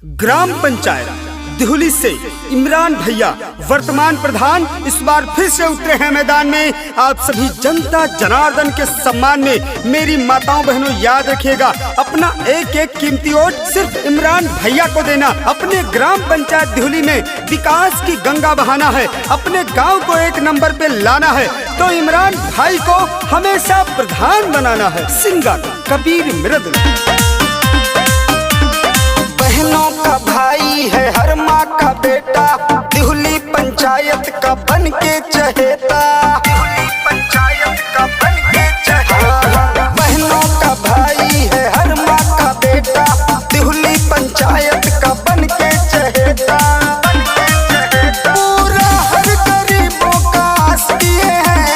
Gram panchayat Dihuli से इमरान भैया वर्तमान प्रधान इस बार फिर से उतरे हैं मैदान में। आप सभी जनता जनार्दन के सम्मान में मेरी माताओं बहनों याद रखिएगा, अपना एक एक कीमती वोट सिर्फ इमरान भैया को देना। अपने ग्राम पंचायत दिहुली में विकास की गंगा बहाना है, अपने गाँव को एक नंबर पे लाना है तो इमरान भाई को हमेशा प्रधान बनाना है। सिंगर कबीर मृदुल। बहनों का भाई है हर माँ का बेटा, दिहुली पंचायत का बन के चहेता। दिहुली पंचायत का बन के चहेता। बहनों का भाई है हर माँ का बेटा, दिहुली पंचायत का बन के चहेता। पूरा हर गरीबों का आस किए हैं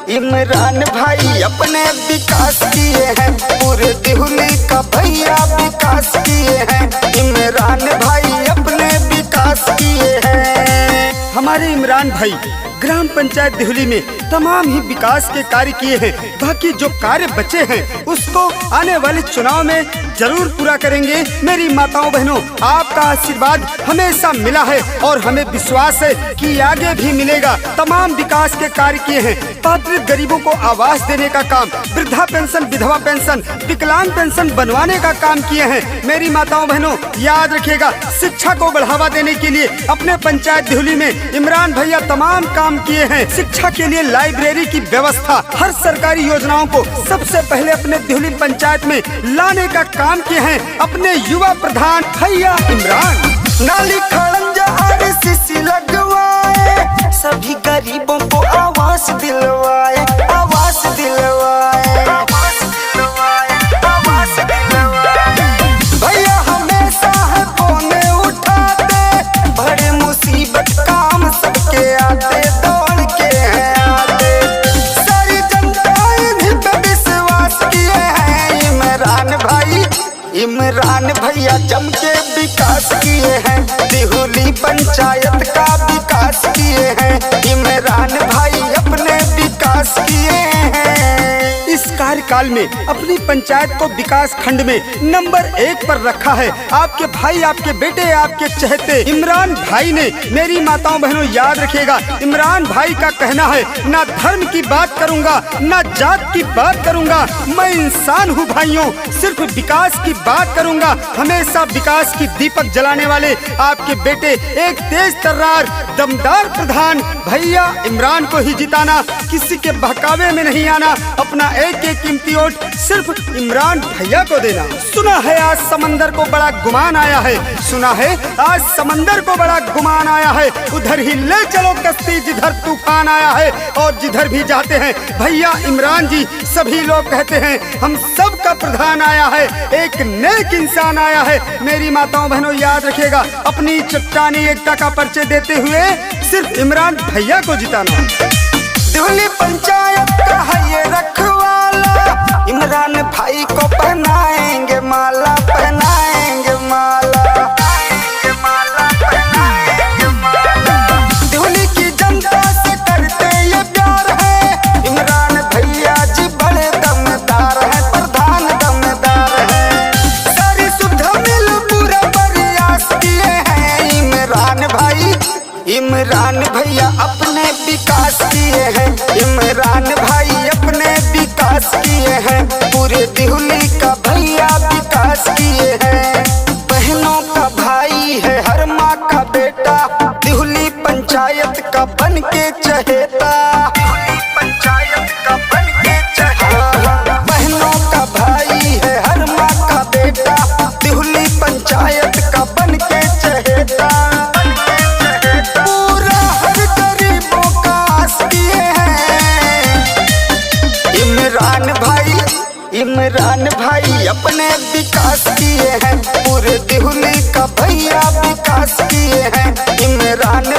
इमरान भाई अपने विकास किए हैं। पूरे दिहुली का भैया विकास किए हैं, इमरान भाई अपने विकास किए हैं। हमारे इमरान भाई ग्राम पंचायत दिहुली में तमाम ही विकास के कार्य किए हैं। बाकी जो कार्य बचे हैं उसको आने वाले चुनाव में जरूर पूरा करेंगे। मेरी माताओं बहनों, आपका आशीर्वाद हमेशा मिला है और हमें विश्वास है कि आगे भी मिलेगा। तमाम विकास के कार्य किए हैं, पात्र गरीबों को आवास देने का काम, वृद्धा पेंशन, विधवा पेंशन, विकलांग पेंशन बनवाने का काम किए हैं। मेरी माताओं बहनों याद रखिएगा, शिक्षा को बढ़ावा देने के लिए अपने पंचायत दिहुली में इमरान भैया तमाम काम किए हैं। शिक्षा के लिए लाइब्रेरी की व्यवस्था, हर सरकारी योजनाओं को सबसे पहले अपने दिहुली पंचायत में लाने का काम किए हैं अपने युवा प्रधान भैया इमरान। नाली खड़ंजा आरसीसी लगवाए, सभी गरीबों को आवास दिलवाए। आवास दिलवाए भैया हमेशा है फोने उठाते, बड़े मुसीबत काम सबके आते, दौड़ के हैं आते। सारी जनता इन्हीं पे विश्वास किए हैं। इमरान भैया जम के विकास किए हैं, दिहुली पंचायत का विकास किए हैं। इमरान भाई अपने विकास किए हैं। इस कार्यकाल में अपनी पंचायत को विकास खंड में नंबर 1 पर रखा है। आपके भाई, आपके बेटे, आपके चहेते इमरान भाई ने। मेरी माताओं बहनों याद रखिएगा, इमरान भाई का कहना है, ना धर्म की बात करूंगा, ना जात की बात करूंगा, मैं इंसान हूँ भाइयों, सिर्फ विकास की बात करूंगा। हमेशा विकास की दीपक जलाने वाले आपके बेटे, एक तेज तर्रार दमदार प्रधान भैया इमरान को ही जिताना, किसी के बहकावे में नहीं आना। अपना एक एक कीमती वोट सिर्फ इमरान भैया को देना। सुना है आज समंदर को बड़ा गुमान आया है, सुना है आज समंदर को बड़ा गुमान आया है। उधर ही ले चलो कश्ती जिधर तूफान आया है, और जिधर भी जाते हैं भैया इमरान जी सभी लोग कहते हैं हम सब का प्रधान आया है, एक नेक इंसान आया है। मेरी माताओं बहनों याद रखिएगा, अपनी चट्टानी एकता का परिचय देते हुए सिर्फ इमरान भैया को जिताना। दिहुली पंचायत का है ये रखवाला, इमरान भाई को पहनाएंगे माला, पहनाएंगे माला। दिहुली की जनता से करते ये प्यार है, इमरान भैया जी बड़े दमदार है, प्रधान दमदार है। सारी सुविधा मिल पूरा प्रयास किए हैं इमरान भैया अपने विकास किए हैं। इमरान भाई अपने विकास किए हैं, पूरे दिहुली का भैया विकास किए हैं। बहनों का भाई है हर माँ का बेटा, दिहुली पंचायत का बन के चहेता। दिहुली पंचायत का बन के चहेता। बहनों का भाई है हर माँ का बेटा, दिहुली पंचायत का बन के चहेता। इमरान भाई अपने विकास किए हैं, पूरे दिहुली का भैया विकास किए हैं। इमरान